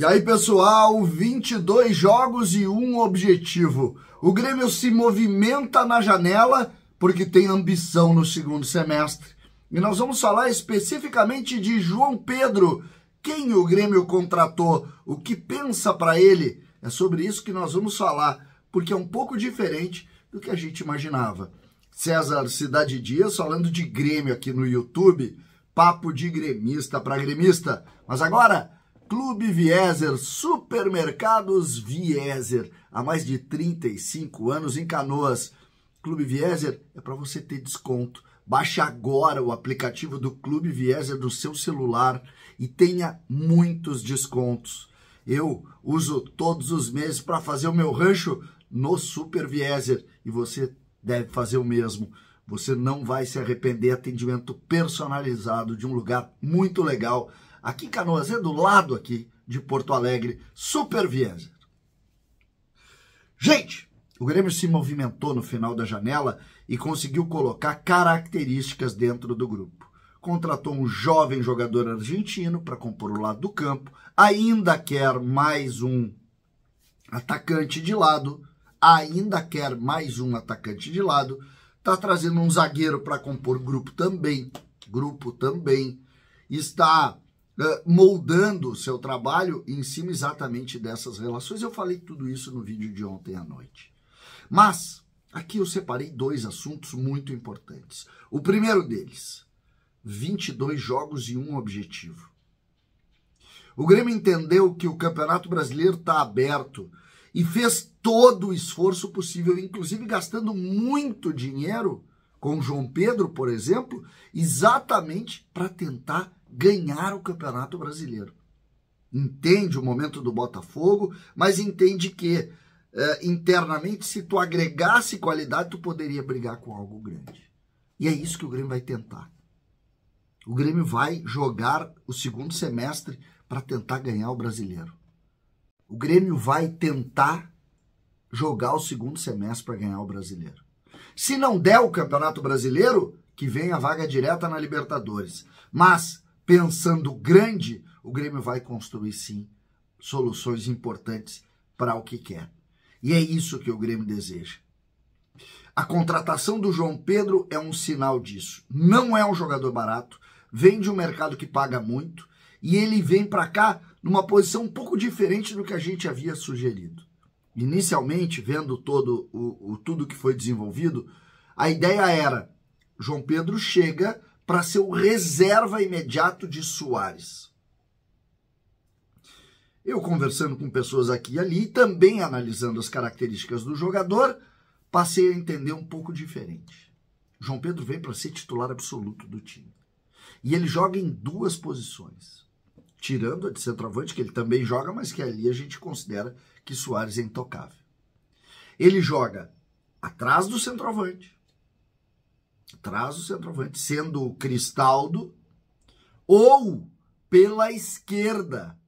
E aí, pessoal, 22 jogos e um objetivo. O Grêmio se movimenta na janela porque tem ambição no segundo semestre. E nós vamos falar especificamente de João Pedro. Quem o Grêmio contratou? O que pensa para ele? É sobre isso que nós vamos falar, porque é um pouco diferente do que a gente imaginava. César Cidade Dias falando de Grêmio aqui no YouTube. Papo de gremista para gremista. Mas agora... Clube Vieser, Supermercados Vieser, há mais de 35 anos em Canoas. Clube Vieser é para você ter desconto. Baixe agora o aplicativo do Clube Vieser no seu celular e tenha muitos descontos. Eu uso todos os meses para fazer o meu rancho no Super Vieser e você deve fazer o mesmo. Você não vai se arrepender. Atendimento personalizado de um lugar muito legal. Aqui em Canoas, é do lado aqui de Porto Alegre, Super Vieser. Gente, o Grêmio se movimentou no final da janela e conseguiu colocar características dentro do grupo. Contratou um jovem jogador argentino para compor o lado do campo, ainda quer mais um atacante de lado, está trazendo um zagueiro para compor grupo também, está... moldando o seu trabalho em cima exatamente dessas relações. Eu falei tudo isso no vídeo de ontem à noite. Mas, aqui eu separei dois assuntos muito importantes. O primeiro deles, 22 jogos e um objetivo. O Grêmio entendeu que o Campeonato Brasileiro está aberto e fez todo o esforço possível, inclusive gastando muito dinheiro com o João Pedro, por exemplo, exatamente para tentar ganhar o Campeonato Brasileiro. Entende o momento do Botafogo, mas entende que internamente, se tu agregasse qualidade, tu poderia brigar com algo grande. E é isso que o Grêmio vai tentar. O Grêmio vai jogar o segundo semestre para tentar ganhar o Brasileiro. O Grêmio vai tentar jogar o segundo semestre para ganhar o Brasileiro. Se não der o Campeonato Brasileiro, que vem a vaga direta na Libertadores. Mas pensando grande, o Grêmio vai construir, sim, soluções importantes para o que quer. E é isso que o Grêmio deseja. A contratação do João Pedro é um sinal disso. Não é um jogador barato, vem de um mercado que paga muito, e ele vem para cá numa posição um pouco diferente do que a gente havia sugerido. Inicialmente, vendo tudo que foi desenvolvido, a ideia era, João Pedro chega para ser o reserva imediato de Soares. Eu conversando com pessoas aqui e ali, também analisando as características do jogador, passei a entender um pouco diferente. João Pedro vem para ser titular absoluto do time. E ele joga em duas posições. Tirando a de centroavante, que ele também joga, mas que ali a gente considera que Soares é intocável. Ele joga atrás do centroavante, sendo o Cristaldo, ou pela esquerda,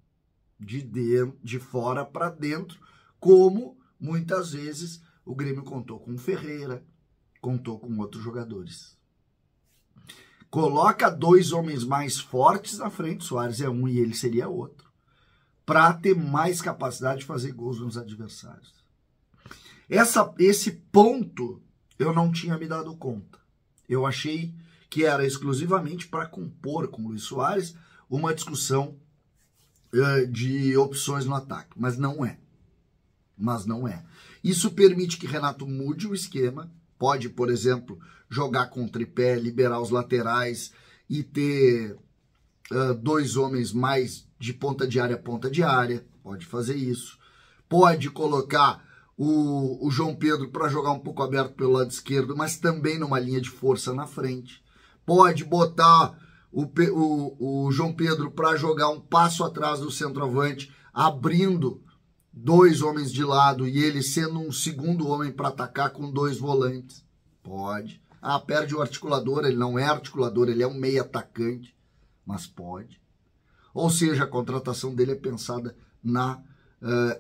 de fora para dentro, como muitas vezes o Grêmio contou com o Ferreira, contou com outros jogadores. Coloca dois homens mais fortes na frente, Soares é um e ele seria outro, para ter mais capacidade de fazer gols nos adversários. Esse ponto eu não tinha me dado conta. Eu achei que era exclusivamente para compor com o Luis Soares uma discussão de opções no ataque, mas não é. Isso permite que Renato mude o esquema, pode, por exemplo, jogar com tripé, liberar os laterais e ter dois homens mais de ponta de área, pode fazer isso. Pode colocar o João Pedro para jogar um pouco aberto pelo lado esquerdo, mas também numa linha de força na frente. Pode botar o João Pedro para jogar um passo atrás do centroavante, abrindo dois homens de lado e ele sendo um segundo homem para atacar com dois volantes. Pode. Perde o articulador, ele não é articulador, ele é um meio atacante, mas pode. Ou seja, a contratação dele é pensada na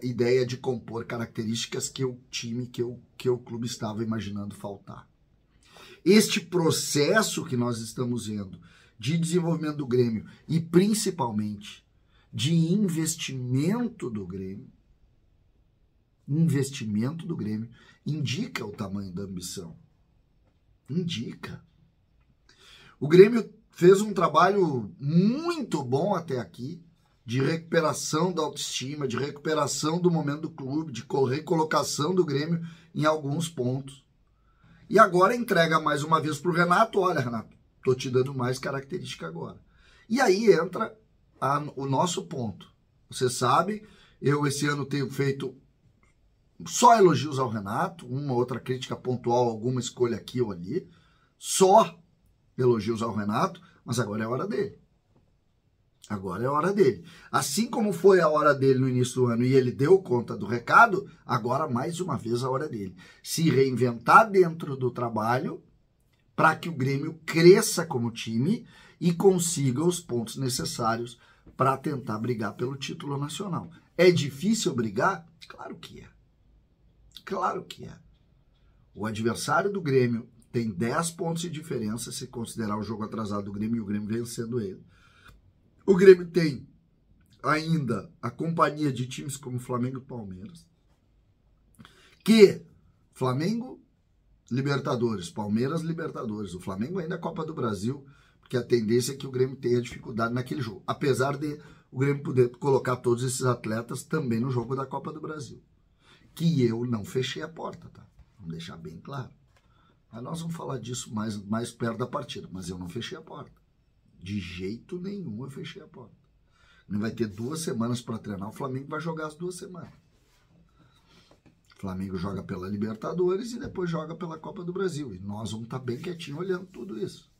ideia de compor características que o time, que o clube estava imaginando faltar. Este processo que nós estamos vendo de desenvolvimento do Grêmio e principalmente de investimento do Grêmio, indica o tamanho da ambição. Indica. O Grêmio fez um trabalho muito bom até aqui, de recuperação da autoestima, de recuperação do momento do clube, de recolocação do Grêmio em alguns pontos. E agora entrega mais uma vez para o Renato. Olha, Renato, estou te dando mais característica agora. E aí entra o nosso ponto. Você sabe, eu esse ano tenho feito só elogios ao Renato, uma outra crítica pontual, alguma escolha aqui ou ali, só elogios ao Renato, mas agora é a hora dele. Agora é a hora dele. Assim como foi a hora dele no início do ano e ele deu conta do recado, agora mais uma vez a hora dele. Se reinventar dentro do trabalho para que o Grêmio cresça como time e consiga os pontos necessários para tentar brigar pelo título nacional. É difícil brigar? Claro que é. Claro que é. O adversário do Grêmio tem 10 pontos de diferença se considerar o jogo atrasado do Grêmio e o Grêmio vencendo ele. O Grêmio tem ainda a companhia de times como Flamengo e Palmeiras, que Flamengo, Libertadores, Palmeiras, Libertadores. O Flamengo ainda é a Copa do Brasil, porque a tendência é que o Grêmio tenha dificuldade naquele jogo, apesar de o Grêmio poder colocar todos esses atletas também no jogo da Copa do Brasil. Que eu não fechei a porta, tá? Vamos deixar bem claro. Mas nós vamos falar disso mais perto da partida, mas eu não fechei a porta. De jeito nenhum eu fechei a porta. Não vai ter 2 semanas para treinar, o Flamengo vai jogar as 2 semanas. O Flamengo joga pela Libertadores e depois joga pela Copa do Brasil. E nós vamos estar bem quietinho olhando tudo isso.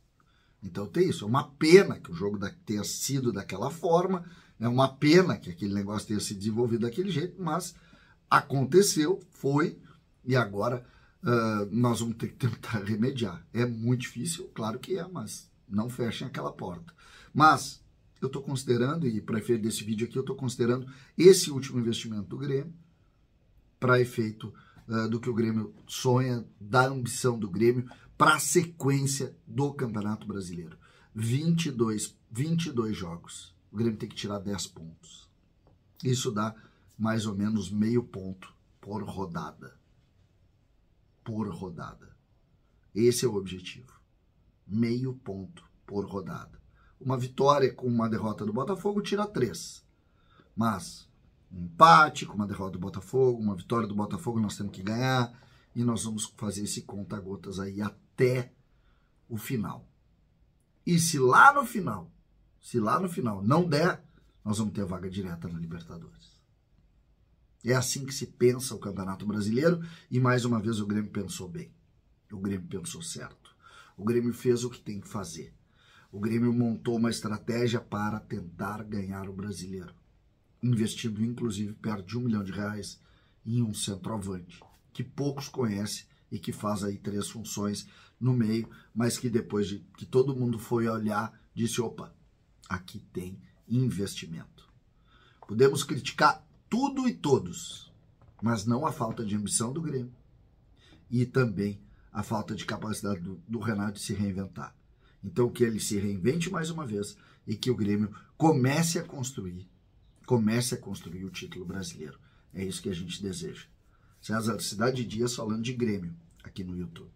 Então tem isso. É uma pena que o jogo tenha sido daquela forma, é uma pena que aquele negócio tenha se desenvolvido daquele jeito, mas aconteceu, foi, e agora nós vamos ter que tentar remediar. É muito difícil, claro que é, mas não fechem aquela porta. Mas eu estou considerando, e para efeito desse vídeo aqui, eu estou considerando esse último investimento do Grêmio para efeito do que o Grêmio sonha, da ambição do Grêmio para a sequência do Campeonato Brasileiro. 22 jogos. O Grêmio tem que tirar 10 pontos. Isso dá mais ou menos meio ponto por rodada. Por rodada. Esse é o objetivo. Meio ponto por rodada. Uma vitória com uma derrota do Botafogo tira 3. Mas um empate com uma derrota do Botafogo, uma vitória do Botafogo nós temos que ganhar e nós vamos fazer esse conta-gotas aí até o final. E se lá no final não der, nós vamos ter vaga direta na Libertadores. É assim que se pensa o Campeonato Brasileiro e mais uma vez o Grêmio pensou bem. O Grêmio pensou certo. O Grêmio fez o que tem que fazer. O Grêmio montou uma estratégia para tentar ganhar o Brasileiro, investindo inclusive perto de R$1 milhão em um centroavante, que poucos conhecem e que faz aí 3 funções no meio, mas que depois de que todo mundo foi olhar, disse, opa, aqui tem investimento. Podemos criticar tudo e todos, mas não a falta de ambição do Grêmio e também a falta de capacidade do Renato de se reinventar. Então que ele se reinvente mais uma vez e que o Grêmio comece a construir o título brasileiro. É isso que a gente deseja. César Cidade Dias falando de Grêmio aqui no YouTube.